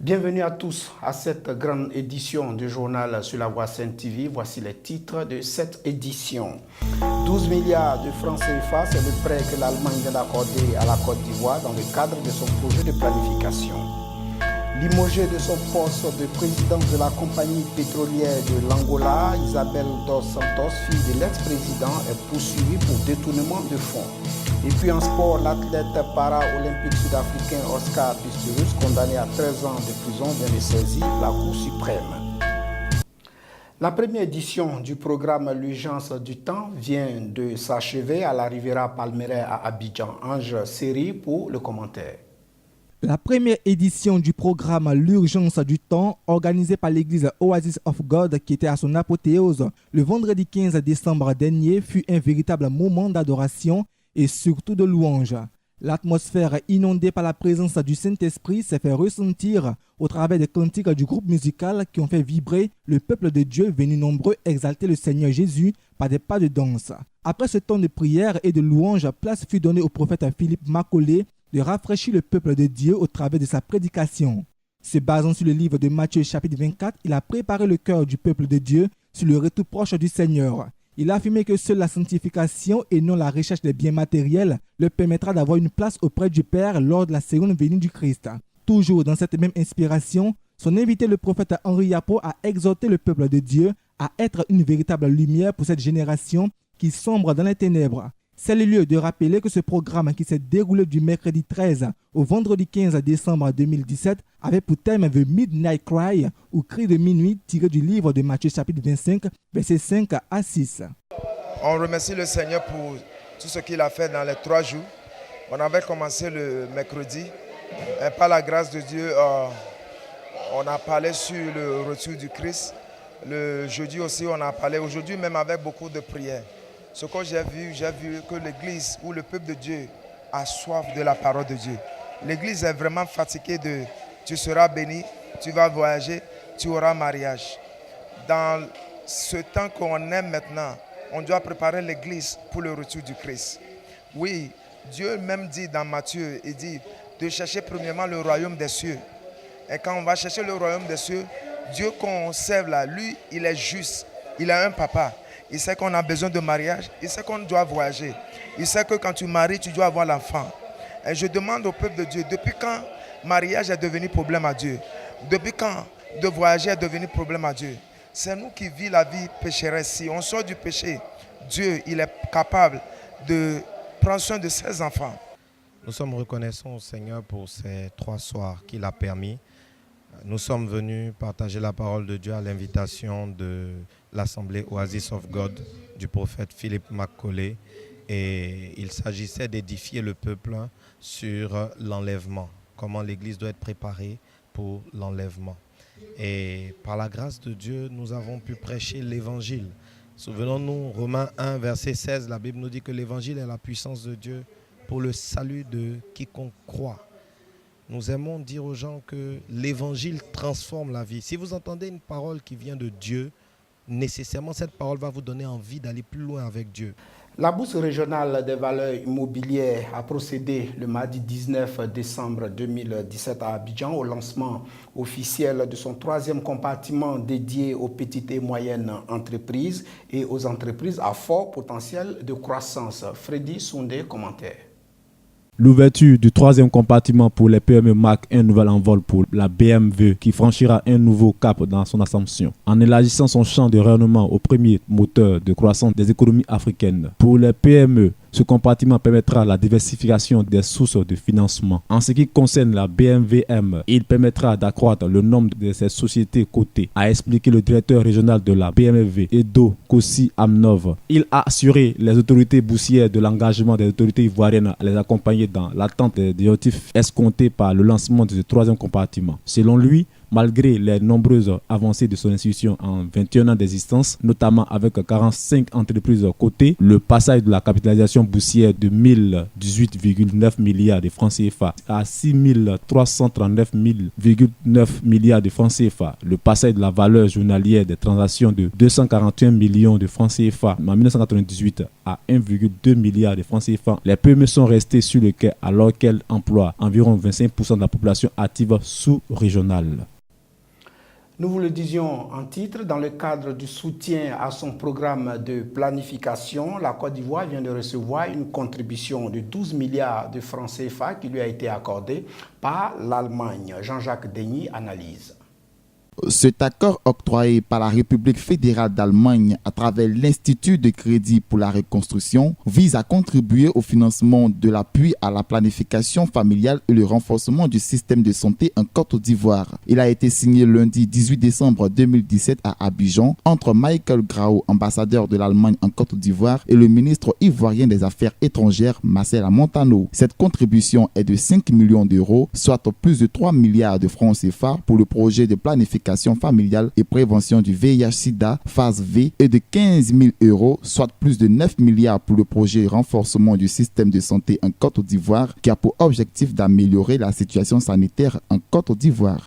Bienvenue à tous à cette grande édition du journal sur la Voix Sainte TV. Voici les titres de cette édition. 12 milliards de francs CFA, c'est le prêt que l'Allemagne vient d'accorder à la Côte d'Ivoire dans le cadre de son projet de planification. Limogée de son poste de présidente de la compagnie pétrolière de l'Angola, Isabel dos Santos, fille de l'ex-président, est poursuivie pour détournement de fonds. Et puis en sport, l'athlète para-olympique sud-africain Oscar Pistorius, condamné à 13 ans de prison, vient de saisir la Cour suprême. La première édition du programme L'urgence du temps vient de s'achever à la Riviera Palmeraie à Abidjan. Ange Série pour le commentaire. La première édition du programme L'urgence du temps, organisé par l'église Oasis of God, qui était à son apothéose le vendredi 15 décembre dernier, fut un véritable moment d'adoration et surtout de louange. L'atmosphère inondée par la présence du Saint-Esprit s'est fait ressentir au travers des cantiques du groupe musical qui ont fait vibrer le peuple de Dieu venu nombreux exalter le Seigneur Jésus par des pas de danse. Après ce temps de prière et de louange, place fut donnée au prophète Philippe Macaulay de rafraîchir le peuple de Dieu au travers de sa prédication. Se basant sur le livre de Matthieu chapitre 24, il a préparé le cœur du peuple de Dieu sur le retour proche du Seigneur. Il a affirmé que seule la sanctification et non la recherche des biens matériels leur permettra d'avoir une place auprès du Père lors de la seconde venue du Christ. Toujours dans cette même inspiration, son invité le prophète Henri Yapo a exhorté le peuple de Dieu à être une véritable lumière pour cette génération qui sombre dans les ténèbres. C'est le lieu de rappeler que ce programme qui s'est déroulé du mercredi 13 au vendredi 15 décembre 2017 avait pour thème The Midnight Cry ou Cri de minuit tiré du livre de Matthieu chapitre 25 versets 5 à 6. On remercie le Seigneur pour tout ce qu'il a fait dans les 3 jours. On avait commencé le mercredi et par la grâce de Dieu, on a parlé sur le retour du Christ. Le jeudi aussi, on a parlé aujourd'hui même avec beaucoup de prières. Ce que j'ai vu que l'église ou le peuple de Dieu a soif de la parole de Dieu. L'église est vraiment fatiguée de tu seras béni, tu vas voyager, tu auras mariage. Dans ce temps qu'on aime maintenant, on doit préparer l'église pour le retour du Christ. Oui, Dieu même dit dans Matthieu, il dit de chercher premièrement le royaume des cieux. Et quand on va chercher le royaume des cieux, Dieu qu'on serve là, lui, il est juste, il a un papa. Il sait qu'on a besoin de mariage. Il sait qu'on doit voyager. Il sait que quand tu maries, tu dois avoir l'enfant. Et je demande au peuple de Dieu, depuis quand mariage est devenu problème à Dieu? Depuis quand de voyager est devenu problème à Dieu? C'est nous qui vivons la vie pécheresse. Si on sort du péché, Dieu, il est capable de prendre soin de ses enfants. Nous sommes reconnaissants au Seigneur pour ces 3 soirs qu'il a permis. Nous sommes venus partager la parole de Dieu à l'invitation de l'Assemblée Oasis of God du prophète Philippe Macaulay. Et il s'agissait d'édifier le peuple sur l'enlèvement, comment l'Église doit être préparée pour l'enlèvement. Et par la grâce de Dieu, nous avons pu prêcher l'Évangile. Souvenons-nous, Romains 1, verset 16, la Bible nous dit que l'Évangile est la puissance de Dieu pour le salut de quiconque croit. Nous aimons dire aux gens que l'Évangile transforme la vie. Si vous entendez une parole qui vient de Dieu, nécessairement cette parole va vous donner envie d'aller plus loin avec Dieu. La Bourse régionale des valeurs immobilières a procédé le mardi 19 décembre 2017 à Abidjan au lancement officiel de son 3e compartiment dédié aux petites et moyennes entreprises et aux entreprises à fort potentiel de croissance. Freddy Soundé, commentaire. L'ouverture du 3e compartiment pour les PME marque un nouvel envol pour la BMW qui franchira un nouveau cap dans son ascension, en élargissant son champ de rayonnement au premier moteur de croissance des économies africaines. Pour les PME, ce compartiment permettra la diversification des sources de financement. En ce qui concerne la BMWM, il permettra d'accroître le nombre de ces sociétés cotées, a expliqué le directeur régional de la BMW, Edo Kossi Amnov. Il a assuré les autorités boursières de l'engagement des autorités ivoiriennes à les accompagner dans l'attente des objectifs escomptés par le lancement de ce 3e compartiment. Selon lui, Malgré les nombreuses avancées de son institution en 21 ans d'existence, notamment avec 45 entreprises cotées, le passage de la capitalisation boursière de 1018,9 milliards de francs CFA à 6339,9 milliards de francs CFA, le passage de la valeur journalière des transactions de 241 millions de francs CFA en 1998 à 1,2 milliard de francs CFA, les PME sont restés sur le quai alors qu'elles emploient environ 25% de la population active sous-régionale. Nous vous le disions en titre, dans le cadre du soutien à son programme de planification, la Côte d'Ivoire vient de recevoir une contribution de 12 milliards de francs CFA qui lui a été accordée par l'Allemagne. Jean-Jacques Denis analyse. Cet accord octroyé par la République fédérale d'Allemagne à travers l'Institut de crédit pour la reconstruction vise à contribuer au financement de l'appui à la planification familiale et le renforcement du système de santé en Côte d'Ivoire. Il a été signé lundi 18 décembre 2017 à Abidjan entre Michael Grau, ambassadeur de l'Allemagne en Côte d'Ivoire, et le ministre ivoirien des Affaires étrangères, Marcel Montano. Cette contribution est de 5 millions d'euros, soit plus de 3 milliards de francs CFA pour le projet de planification familiale et prévention du VIH-Sida, phase V, et de 15 000 euros, soit plus de 9 milliards pour le projet renforcement du système de santé en Côte d'Ivoire, qui a pour objectif d'améliorer la situation sanitaire en Côte d'Ivoire.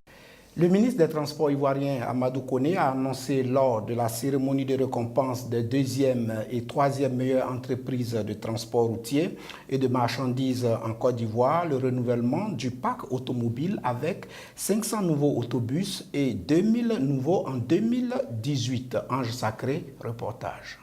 Le ministre des Transports ivoirien Amadou Koné a annoncé lors de la cérémonie de récompense des 2e et 3e meilleures entreprises de transport routier et de marchandises en Côte d'Ivoire le renouvellement du parc automobile avec 500 nouveaux autobus et 2000 nouveaux en 2018. Ange Sacré, reportage.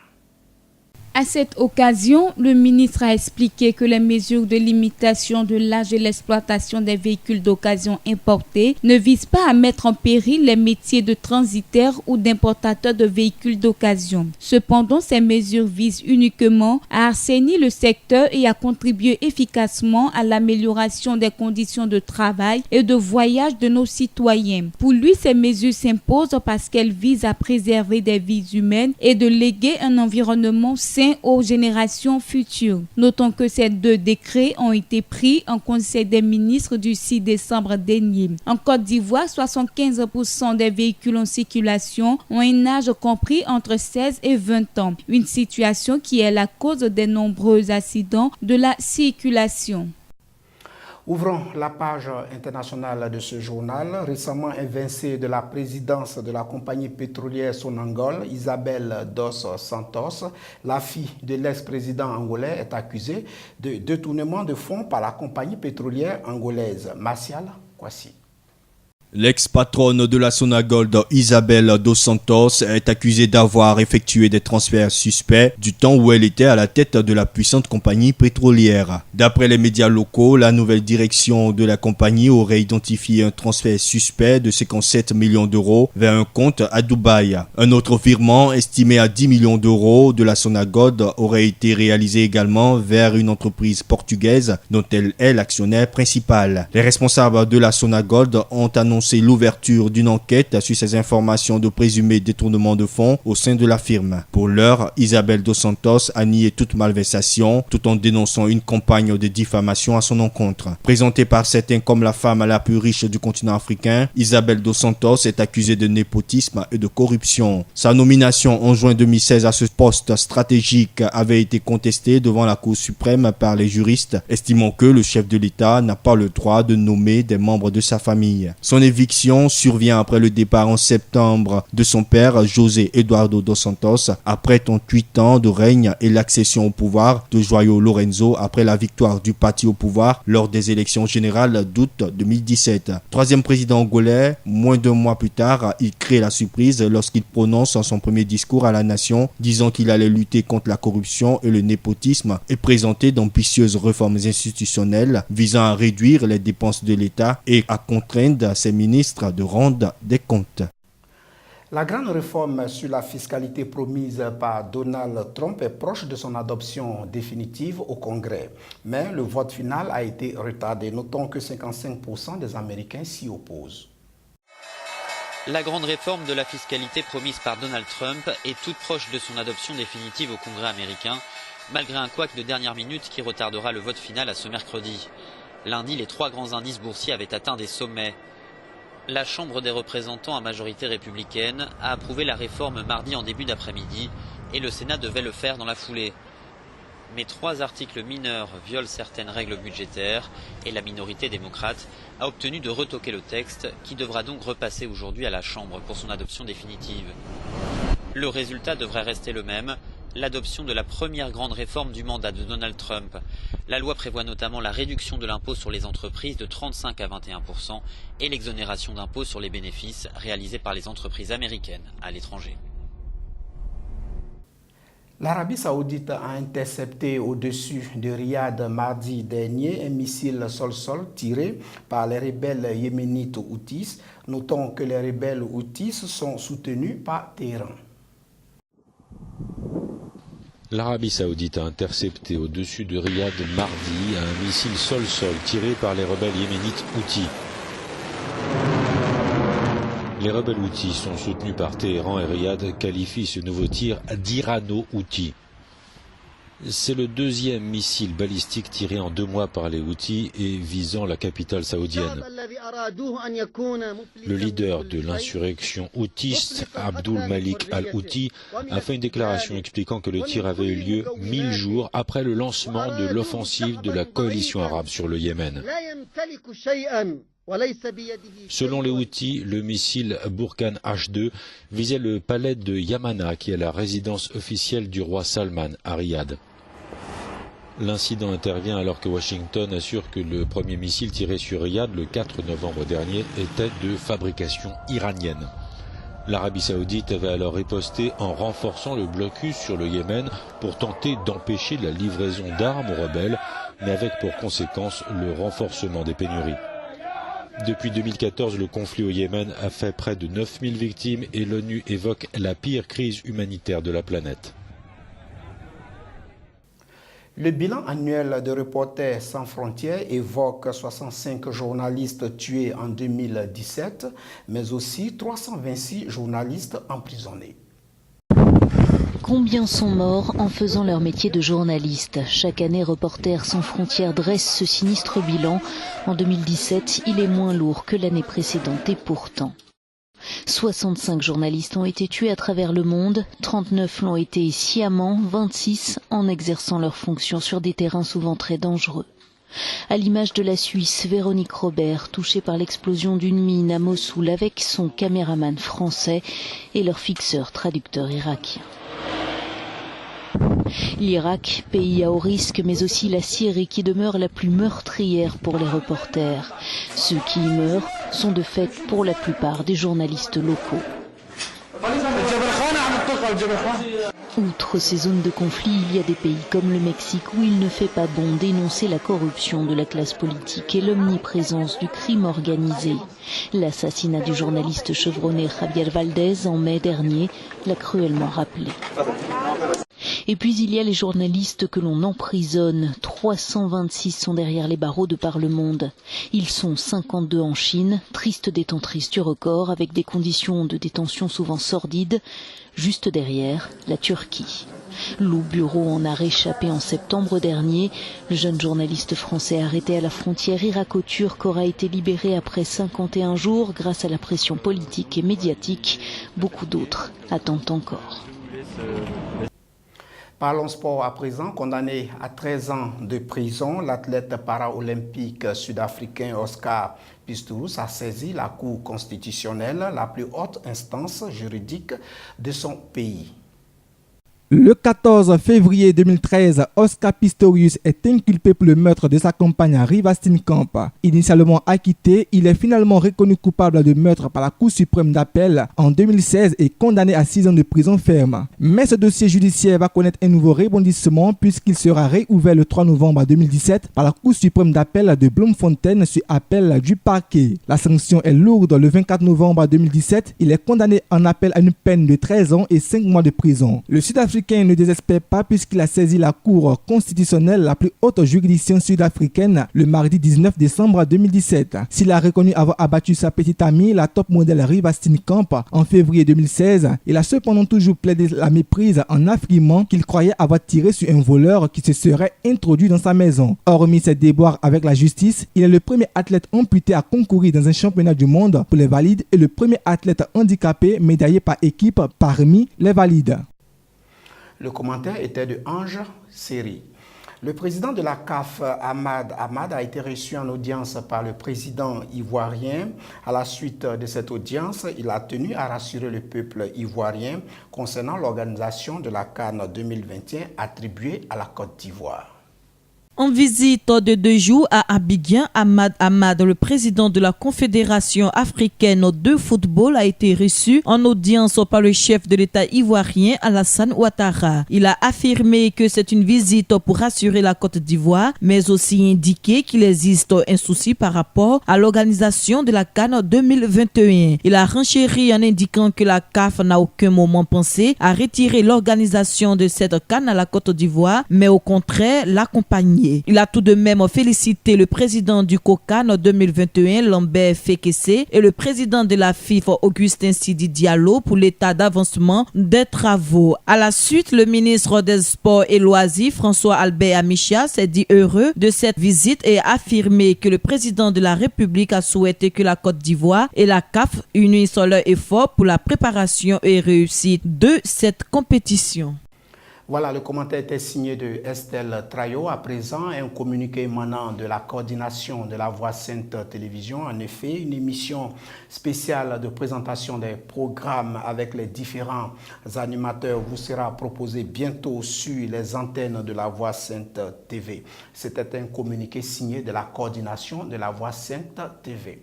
À cette occasion, le ministre a expliqué que les mesures de limitation de l'âge de l'exploitation des véhicules d'occasion importés ne visent pas à mettre en péril les métiers de transitaires ou d'importateurs de véhicules d'occasion. Cependant, ces mesures visent uniquement à assainir le secteur et à contribuer efficacement à l'amélioration des conditions de travail et de voyage de nos citoyens. Pour lui, ces mesures s'imposent parce qu'elles visent à préserver des vies humaines et de léguer un environnement sain aux générations futures. Notons que ces 2 décrets ont été pris en Conseil des ministres du 6 décembre dernier. En Côte d'Ivoire, 75% des véhicules en circulation ont un âge compris entre 16 et 20 ans. Une situation qui est la cause des nombreux accidents de la circulation. Ouvrons la page internationale de ce journal. Récemment évincée de la présidence de la compagnie pétrolière Sonangol, Isabel dos Santos, la fille de l'ex-président angolais, est accusée de détournement de fonds par la compagnie pétrolière angolaise. Martial Kwasi. L'ex-patronne de la Sonagold, Isabel dos Santos, est accusée d'avoir effectué des transferts suspects du temps où elle était à la tête de la puissante compagnie pétrolière. D'après les médias locaux, la nouvelle direction de la compagnie aurait identifié un transfert suspect de 57 millions d'euros vers un compte à Dubaï. Un autre virement estimé à 10 millions d'euros de la Sonagold aurait été réalisé également vers une entreprise portugaise dont elle est l'actionnaire principal. Les responsables de la Sonagold ont annoncé l'ouverture d'une enquête sur ces informations de présumé détournement de fonds au sein de la firme. Pour l'heure, Isabel dos Santos a nié toute malversation tout en dénonçant une campagne de diffamation à son encontre. Présentée par certains comme la femme la plus riche du continent africain, Isabel dos Santos est accusée de népotisme et de corruption. Sa nomination en juin 2016 à ce poste stratégique avait été contestée devant la Cour suprême par les juristes, estimant que le chef de l'État n'a pas le droit de nommer des membres de sa famille. Son éviction survient après le départ en septembre de son père, José Eduardo dos Santos, après 38 ans de règne et l'accession au pouvoir de João Lourenço après la victoire du parti au pouvoir lors des élections générales d'août 2017. Troisième président angolais, moins d'un mois plus tard, il crée la surprise lorsqu'il prononce son premier discours à la nation, disant qu'il allait lutter contre la corruption et le népotisme et présenter d'ambitieuses réformes institutionnelles visant à réduire les dépenses de l'État et à contraindre ses ministres de rendre des comptes. La grande réforme sur la fiscalité promise par Donald Trump est proche de son adoption définitive au Congrès. Mais le vote final a été retardé. Notons que 55% des Américains s'y opposent. La grande réforme de la fiscalité promise par Donald Trump est toute proche de son adoption définitive au Congrès américain, malgré un couac de dernière minute qui retardera le vote final à ce mercredi. Lundi, les 3 grands indices boursiers avaient atteint des sommets. La Chambre des représentants à majorité républicaine a approuvé la réforme mardi en début d'après-midi et le Sénat devait le faire dans la foulée. Mais 3 articles mineurs violent certaines règles budgétaires et la minorité démocrate a obtenu de retoquer le texte qui devra donc repasser aujourd'hui à la Chambre pour son adoption définitive. Le résultat devrait rester le même, l'adoption de la première grande réforme du mandat de Donald Trump. La loi prévoit notamment la réduction de l'impôt sur les entreprises de 35 à 21% et l'exonération d'impôt sur les bénéfices réalisés par les entreprises américaines à l'étranger. L'Arabie saoudite a intercepté au-dessus de Riyad mardi dernier un missile sol-sol tiré par les rebelles yéménites Houthis. Notons que les rebelles Houthis sont soutenus par Téhéran. L'Arabie saoudite a intercepté au-dessus de Riyad mardi un missile sol-sol tiré par les rebelles yéménites Houthis. Les rebelles Houthis sont soutenus par Téhéran et Riyad qualifient ce nouveau tir d'irano-Houthi. C'est le 2e missile balistique tiré en 2 mois par les Houthis et visant la capitale saoudienne. Le leader de l'insurrection houthiste, Abdul Malik al-Houthi, a fait une déclaration expliquant que le tir avait eu lieu 1000 jours après le lancement de l'offensive de la coalition arabe sur le Yémen. Selon les Houthis, le missile Burkan H2 visait le palais de Yamana, qui est la résidence officielle du roi Salman à Riyad. L'incident intervient alors que Washington assure que le premier missile tiré sur Riyad le 4 novembre dernier était de fabrication iranienne. L'Arabie saoudite avait alors riposté en renforçant le blocus sur le Yémen pour tenter d'empêcher la livraison d'armes aux rebelles, mais avec pour conséquence le renforcement des pénuries. Depuis 2014, le conflit au Yémen a fait près de 9000 victimes et l'ONU évoque la pire crise humanitaire de la planète. Le bilan annuel de Reporters sans frontières évoque 65 journalistes tués en 2017, mais aussi 326 journalistes emprisonnés. Combien sont morts en faisant leur métier de journaliste? Chaque année, Reporters sans frontières dresse ce sinistre bilan. En 2017, il est moins lourd que l'année précédente et pourtant. 65 journalistes ont été tués à travers le monde, 39 l'ont été sciemment, 26 en exerçant leurs fonctions sur des terrains souvent très dangereux. À l'image de la Suisse, Véronique Robert, touchée par l'explosion d'une mine à Mossoul avec son caméraman français et leur fixeur traducteur irakien. L'Irak, pays à haut risque, mais aussi la Syrie qui demeure la plus meurtrière pour les reporters. Ceux qui y meurent sont de fait pour la plupart des journalistes locaux. Outre ces zones de conflit, il y a des pays comme le Mexique où il ne fait pas bon d'énoncer la corruption de la classe politique et l'omniprésence du crime organisé. L'assassinat du journaliste chevronné Javier Valdez en mai dernier l'a cruellement rappelé. Et puis il y a les journalistes que l'on emprisonne. 326 sont derrière les barreaux de par le monde. Ils sont 52 en Chine, triste détentrice du record avec des conditions de détention souvent sordides. Juste derrière, la Turquie. Lou Bureau en a réchappé en septembre dernier. Le jeune journaliste français arrêté à la frontière irako-turque aura été libéré après 51 jours grâce à la pression politique et médiatique. Beaucoup d'autres attendent encore. Parlons sport à présent. Condamné à 13 ans de prison, l'athlète para-olympique sud-africain Oscar Pistorius a saisi la Cour constitutionnelle, la plus haute instance juridique de son pays. Le 14 février 2013, Oscar Pistorius est inculpé pour le meurtre de sa compagne Reeva Steenkamp. Initialement acquitté, il est finalement reconnu coupable de meurtre par la Cour suprême d'appel en 2016 et condamné à 6 ans de prison ferme. Mais ce dossier judiciaire va connaître un nouveau rebondissement puisqu'il sera réouvert le 3 novembre 2017 par la Cour suprême d'appel de Bloemfontein sur appel du parquet. La sanction est lourde. Le 24 novembre 2017, il est condamné en appel à une peine de 13 ans et 5 mois de prison. Le Sud-Africain l'Africain ne désespère pas puisqu'il a saisi la Cour constitutionnelle, la plus haute juridiction sud-africaine, le mardi 19 décembre 2017. S'il a reconnu avoir abattu sa petite amie, la top modèle Reeva Steenkamp, en février 2016, il a cependant toujours plaidé la méprise en affirmant qu'il croyait avoir tiré sur un voleur qui se serait introduit dans sa maison. Hormis ses déboires avec la justice, il est le premier athlète amputé à concourir dans un championnat du monde pour les valides et le premier athlète handicapé médaillé par équipe parmi les valides. Le commentaire était de Ange Seri. Le président de la CAF, Ahmad Ahmad, a été reçu en audience par le président ivoirien. À la suite de cette audience, il a tenu à rassurer le peuple ivoirien concernant l'organisation de la CAN 2021 attribuée à la Côte d'Ivoire. En visite de 2 jours à Abidjan, Ahmad Ahmad, le président de la Confédération africaine de football, a été reçu en audience par le chef de l'État ivoirien Alassane Ouattara. Il a affirmé que c'est une visite pour rassurer la Côte d'Ivoire, mais aussi indiqué qu'il existe un souci par rapport à l'organisation de la CAN 2021. Il a renchéri en indiquant que la CAF n'a aucun moment pensé à retirer l'organisation de cette CAN à la Côte d'Ivoire, mais au contraire l'accompagner. Il a tout de même félicité le président du COCAN 2021, Lambert Fekese, et le président de la FIFA, Augustin Sidi Diallo, pour l'état d'avancement des travaux. À la suite, le ministre des Sports et Loisirs, François Albert Amicha, s'est dit heureux de cette visite et a affirmé que le président de la République a souhaité que la Côte d'Ivoire et la CAF unissent leurs efforts pour la préparation et réussite de cette compétition. Voilà, le commentaire était signé de Estelle Trayo. À présent, un communiqué émanant de la coordination de la Voix Sainte Télévision. En effet, une émission spéciale de présentation des programmes avec les différents animateurs vous sera proposée bientôt sur les antennes de la Voix Sainte TV. C'était un communiqué signé de la coordination de la Voix Sainte TV.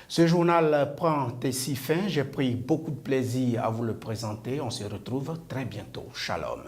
Ce journal prend ici fin. J'ai pris beaucoup de plaisir à vous le présenter. On se retrouve très bientôt. Shalom.